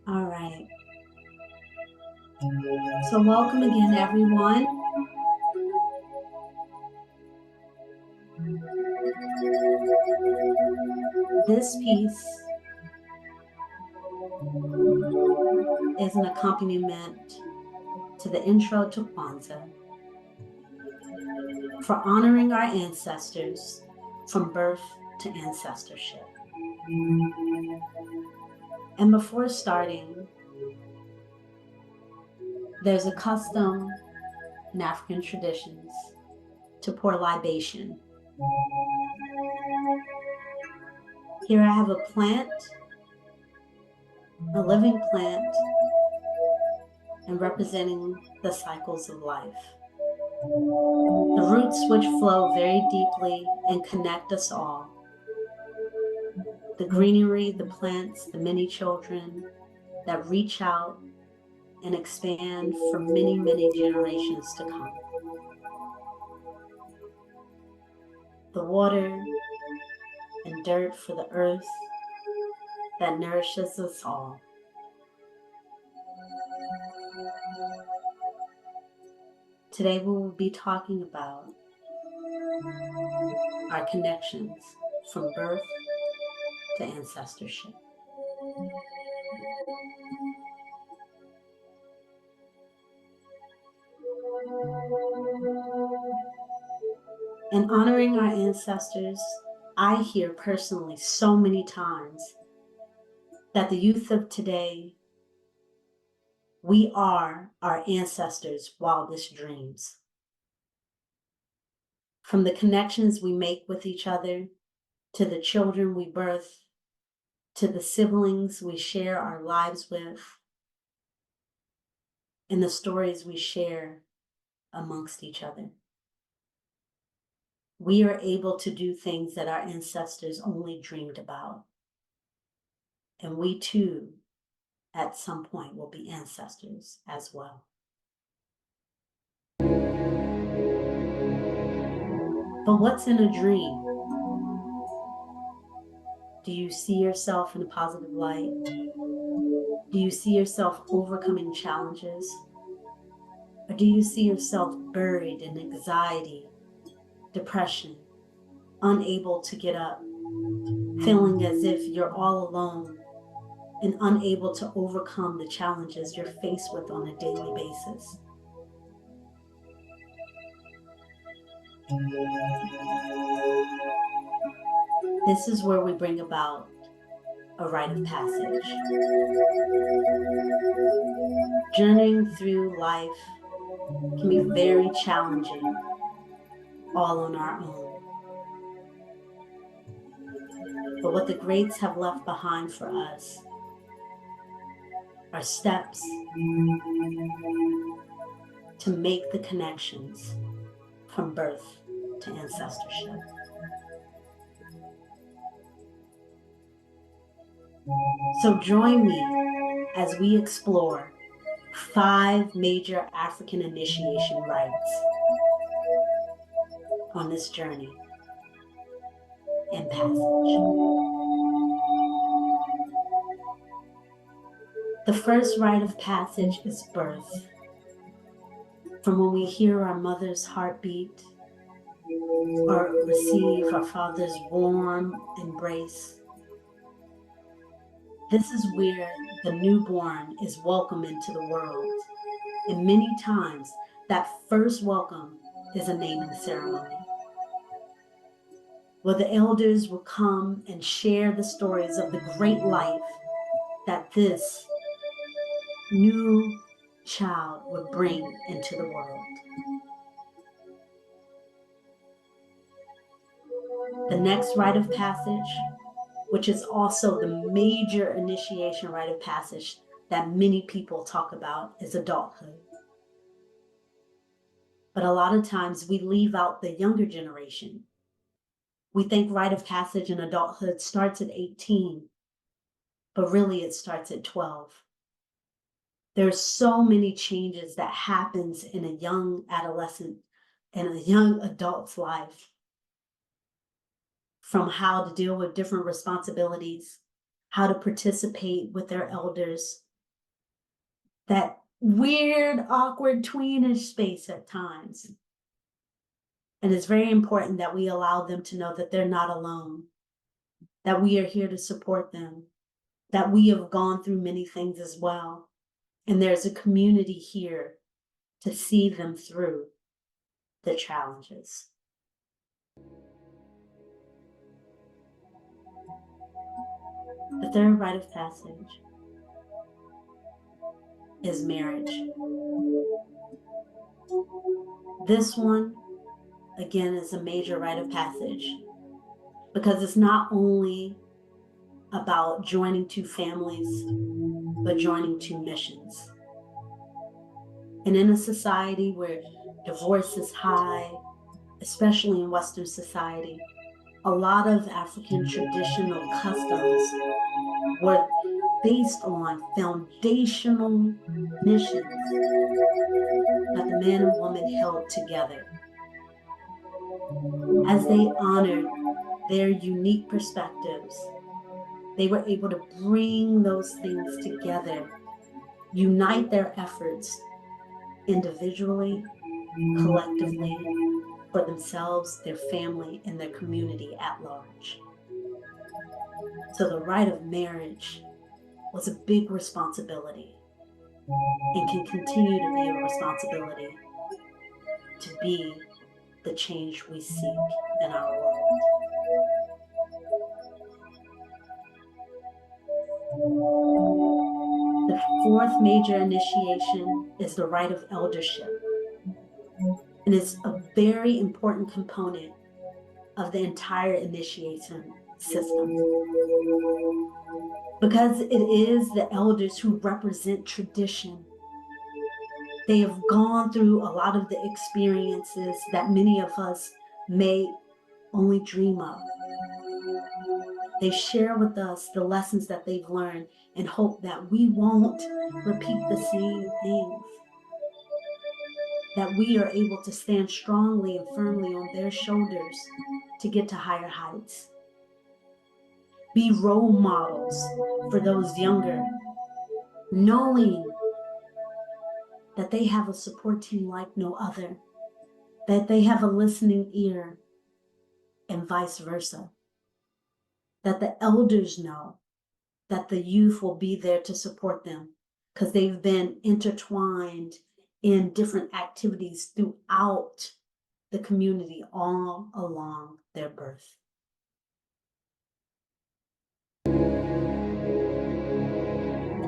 All right. So welcome again, everyone. This piece is an accompaniment to the intro to Kwanzaa for honoring our ancestors from birth to ancestorship. And before starting, there's a custom in African traditions to pour libation. Here I have a plant, a living plant, and representing the cycles of life. The roots which flow very deeply and connect us all. The greenery, the plants, the many children that reach out and expand for many, many generations to come. The water and dirt for the earth that nourishes us all. Today we will be talking about our connections from birth to ancestorship. In honoring our ancestors, I hear personally so many times that the youth of today, we are our ancestors' wildest dreams. From the connections we make with each other, to the children we birth, to the siblings we share our lives with, and the stories we share amongst each other. We are able to do things that our ancestors only dreamed about. And we too, at some point, will be ancestors as well. But what's in a dream? Do you see yourself in a positive light? Do you see yourself overcoming challenges? Or do you see yourself buried in anxiety, depression, unable to get up, feeling as if you're all alone and unable to overcome the challenges you're faced with on a daily basis? This is where we bring about a rite of passage. Journeying through life can be very challenging all on our own. But what the greats have left behind for us are steps to make the connections from birth to ancestorship. So join me as we explore 5 major African initiation rites on this journey and passage. The first rite of passage is birth. From when we hear our mother's heartbeat or receive our father's warm embrace, this is where the newborn is welcomed into the world. And many times, that first welcome is a naming ceremony, where the elders will come and share the stories of the great life that this new child would bring into the world. The next rite of passage, which is also the major initiation rite of passage that many people talk about, is adulthood. But a lot of times we leave out the younger generation. We think rite of passage in adulthood starts at 18, but really it starts at 12. There's so many changes that happens in a young adolescent and a young adult's life, from how to deal with different responsibilities, how to participate with their elders, that weird, awkward, tweenish space at times. And it's very important that we allow them to know that they're not alone, that we are here to support them, that we have gone through many things as well. And there's a community here to see them through the challenges. The third rite of passage is marriage. This one, again, is a major rite of passage because it's not only about joining two families, but joining two missions. And in a society where divorce is high, especially in Western society, a lot of African traditional customs were based on foundational missions that the man and woman held together. As they honored their unique perspectives, they were able to bring those things together, unite their efforts individually, collectively, for themselves, their family, and their community at large. So the rite of marriage was a big responsibility and can continue to be a responsibility to be the change we seek in our world. The fourth major initiation is the rite of eldership, and it's a very important component of the entire initiation system, because it is the elders who represent tradition. They have gone through a lot of the experiences that many of us may only dream of. They share with us the lessons that they've learned and hope that we won't repeat the same things, that we are able to stand strongly and firmly on their shoulders to get to higher heights. Be role models for those younger, knowing that they have a support team like no other, that they have a listening ear, and vice versa. That the elders know that the youth will be there to support them because they've been intertwined in different activities throughout the community all along their birth. And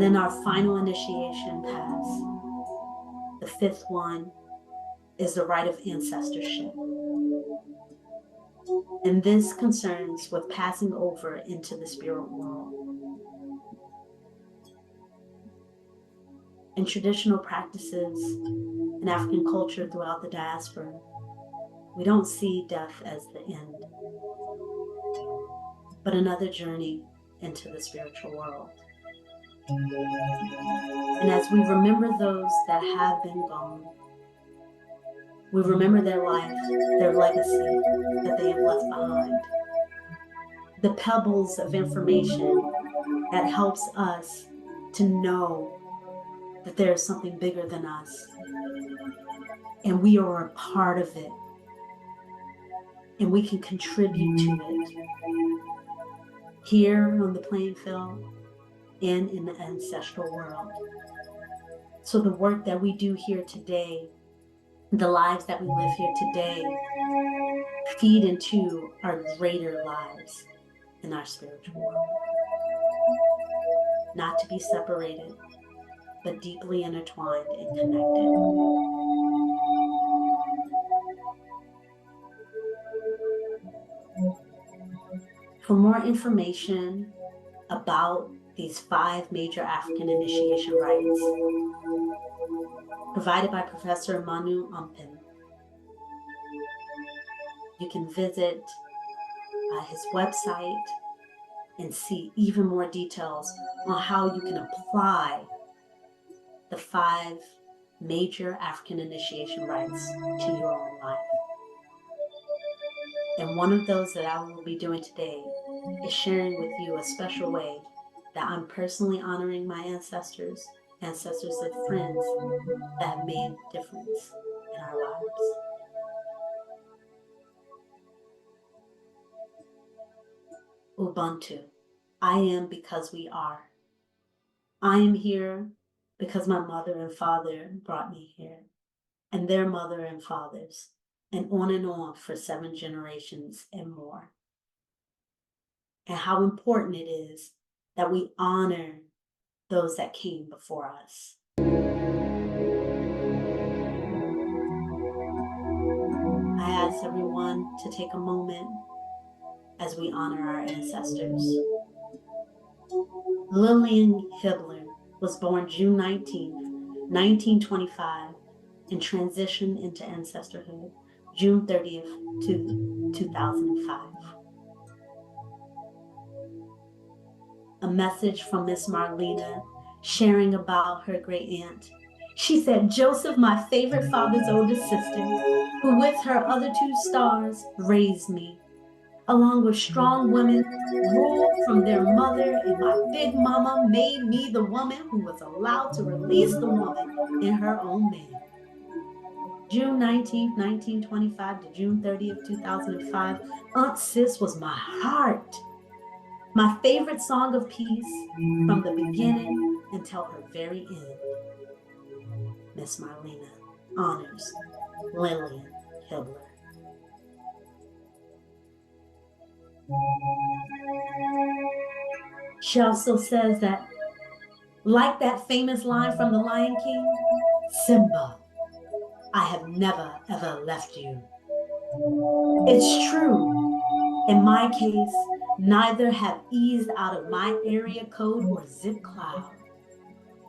then our final initiation pass, the fifth one, is the rite of ancestorship. And this concerns with passing over into the spirit world. In traditional practices in African culture throughout the diaspora, we don't see death as the end, but another journey into the spiritual world. And as we remember those that have been gone, we remember their life, their legacy that they have left behind, the pebbles of information that helps us to know that there is something bigger than us, and we are a part of it, and we can contribute to it here on the playing field and in the ancestral world. So the work that we do here today, the lives that we live here today, feed into our greater lives in our spiritual world. Not to be separated, but deeply intertwined and connected. For more information about these 5 major African initiation rites, provided by Professor Manu Ampin, you can visit his website and see even more details on how you can apply the 5 major African initiation rites to your own life. And one of those that I will be doing today is sharing with you a special way that I'm personally honoring my ancestors ancestors and friends that have made a difference in our lives. Ubuntu, I am because we are. I am here because my mother and father brought me here, and their mother and fathers, and on for 7 generations and more. And how important it is that we honor those that came before us. I ask everyone to take a moment as we honor our ancestors. Lillian Hibbler was born June 19th, 1925, and transitioned into ancestorhood June 30th, 2005. A message from Miss Marlena sharing about her great aunt. She said, Joseph, my favorite father's oldest sister, who with her other 2 stars raised me, along with strong women, ruled from their mother, and my big mama made me the woman who was allowed to release the woman in her own man. June 19th, 1925 to June 30th, 2005, Aunt Sis was my heart. My favorite song of peace from the beginning until her very end. Miss Marlena honors Lillian Hibbler. She also says that, like that famous line from The Lion King, Simba, I have never ever left you. It's true. In my case, neither have eased out of my area code or zip cloud.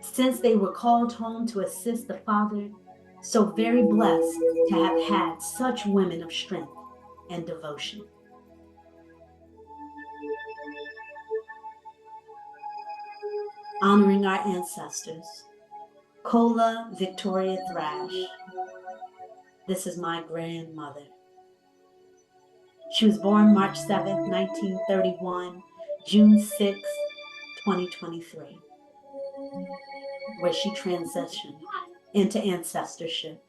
Since they were called home to assist the father, so very blessed to have had such women of strength and devotion. Honoring our ancestors. Kola Victoria Thrash. This is my grandmother. She was born March 7th, 1931, June 6th, 2023, where she transitioned into ancestorship.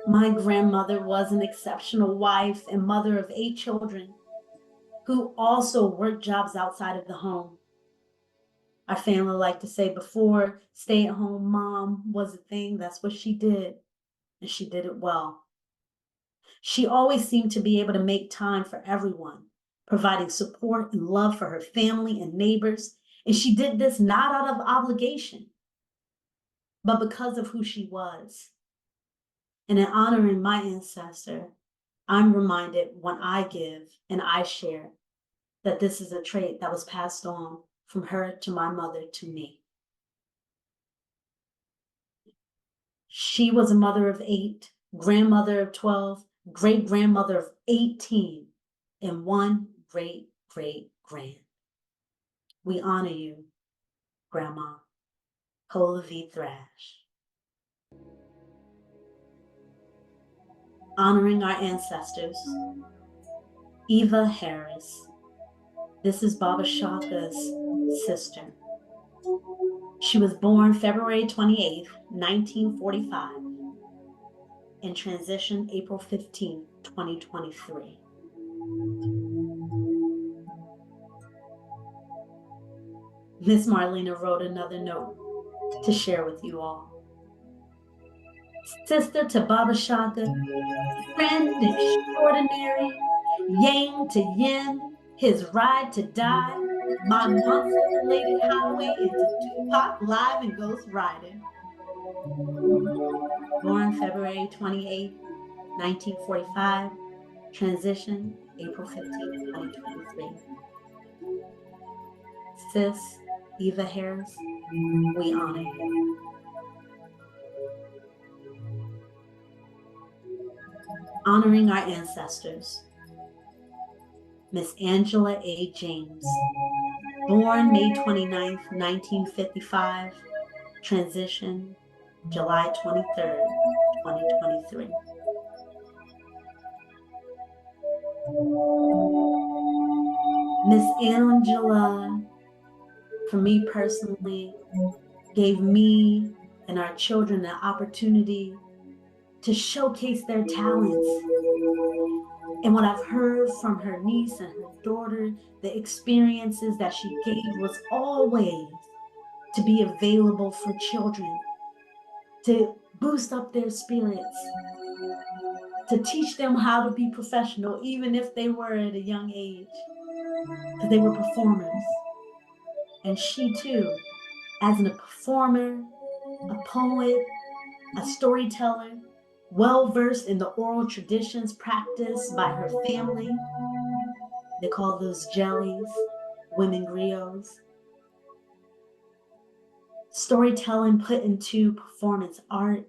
My grandmother was an exceptional wife and mother of 8 children who also worked jobs outside of the home. Our family liked to say before stay-at-home mom was a thing, that's what she did, and she did it well. She always seemed to be able to make time for everyone, providing support and love for her family and neighbors, and she did this not out of obligation, but because of who she was. And in honoring my ancestor, I'm reminded when I give and I share that this is a trait that was passed on from her to my mother to me. She was a mother of 8, grandmother of 12, great-grandmother of 18, and 1 great-great-grand. We honor you, Grandma Kola V. Thrash. Honoring our ancestors. Eva Harris. This is Baba Shaka's sister. She was born February 28th, 1945, and transitioned April 15th, 2023. Miss Marlena wrote another note to share with you all. Sister to Baba Shaka, friend extraordinary, yang to yin, his ride to die, my monster-related highway into Tupac live and ghost riding. Born February 28, 1945, transition April 15, 2023. Sis Eva Harris, we honor you. Honoring our ancestors. Miss Angela A. James, born May 29, 1955, transition July 23rd, 2023. Miss Angela, for me personally, gave me and our children the opportunity to showcase their talents. And what I've heard from her niece and her daughter, the experiences that she gave was always to be available for children, to boost up their spirits, to teach them how to be professional, even if they were at a young age, because they were performers. And she too, as a performer, a poet, a storyteller, well-versed in the oral traditions practiced by her family. They call those jellies, women griots. Storytelling put into performance art.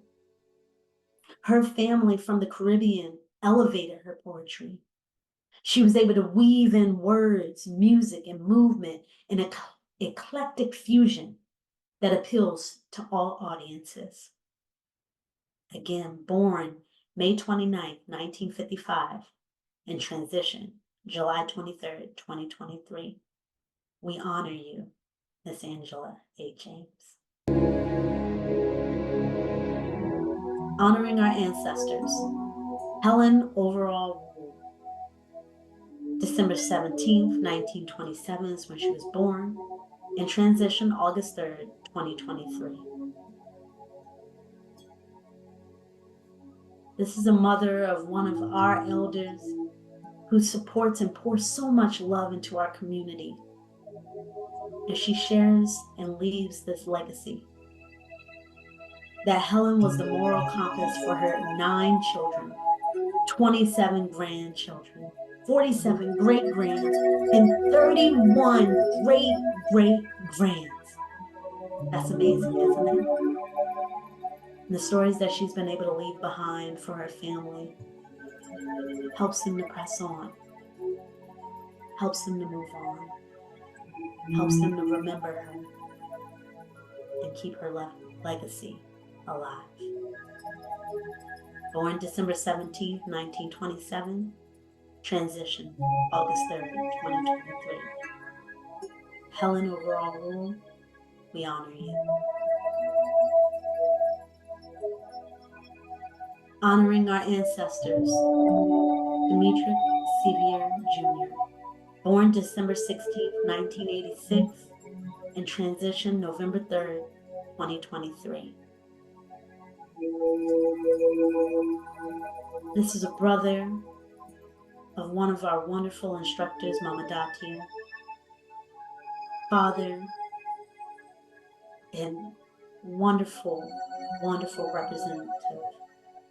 Her family from the Caribbean elevated her poetry. She was able to weave in words, music, and movement in an eclectic fusion that appeals to all audiences. Again, born May 29, 1955, and transition July 23rd, 2023. We honor you, Miss Angela A. James. Honoring our ancestors. Helen Overall Rule. December 17th, 1927 is when she was born, and transition August 3rd, 2023. This is a mother of one of our elders who supports and pours so much love into our community. And she shares and leaves this legacy. That Helen was the moral compass for her 9 children, 27 grandchildren, 47 great-grands, and 31 great-great-grands. That's amazing, isn't it? And the stories that she's been able to leave behind for her family helps them to press on, helps them to move on, helps them to remember her and keep her legacy alive. Born December 17th, 1927, transition August 3rd, 2023. Helen Overall Rule, we honor you. Honoring our ancestors. Dimitri Sevier Jr., born December 16th, 1986, and transition November 3rd, 2023. This is a brother of one of our wonderful instructors, Mama Datia, father, and wonderful, wonderful representative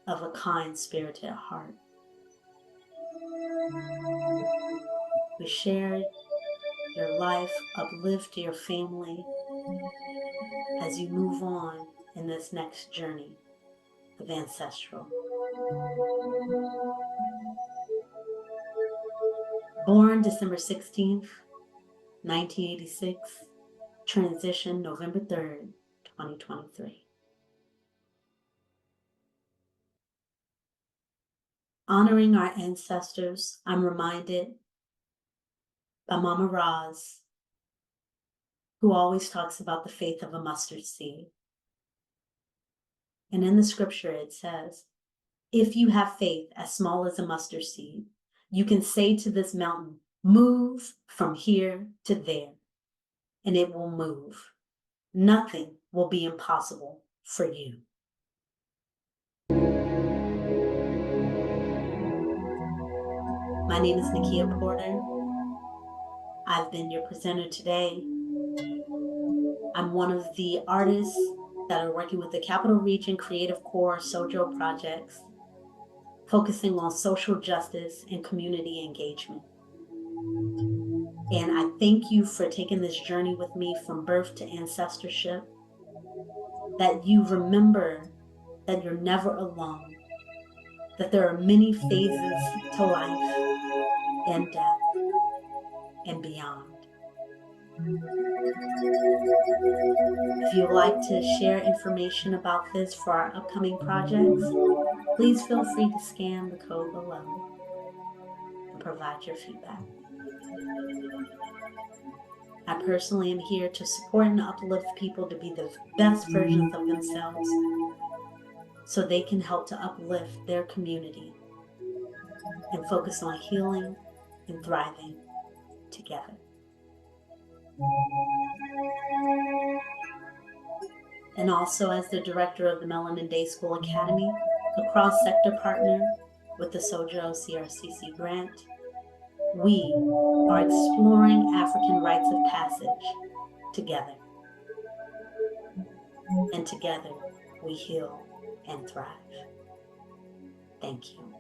of a kind-spirited heart. We share your life, uplift your family as you move on in this next journey of ancestral. Born December 16th, 1986, transition November 3rd, 2023. Honoring our ancestors, I'm reminded by Mama Roz, who always talks about the faith of a mustard seed. And in the scripture it says, if you have faith as small as a mustard seed, you can say to this mountain, move from here to there, and it will move. Nothing will be impossible for you. My name is Nakia Porter. I've been your presenter today. I'm one of the artists that are working with the Capital Region Creative Corps Sojo projects, focusing on social justice and community engagement. And I thank you for taking this journey with me from birth to ancestorship, that you remember that you're never alone, that there are many phases to life and death and beyond. If you'd like to share information about this for our upcoming projects, please feel free to scan the code below and provide your feedback. I personally am here to support and uplift people to be the best versions of themselves so they can help to uplift their community and focus on healing and thriving together. And also as the director of the Melanin Day School Academy, a cross-sector partner with the Sojo CRCC grant, we are exploring African rites of passage together. And together we heal and thrive. Thank you.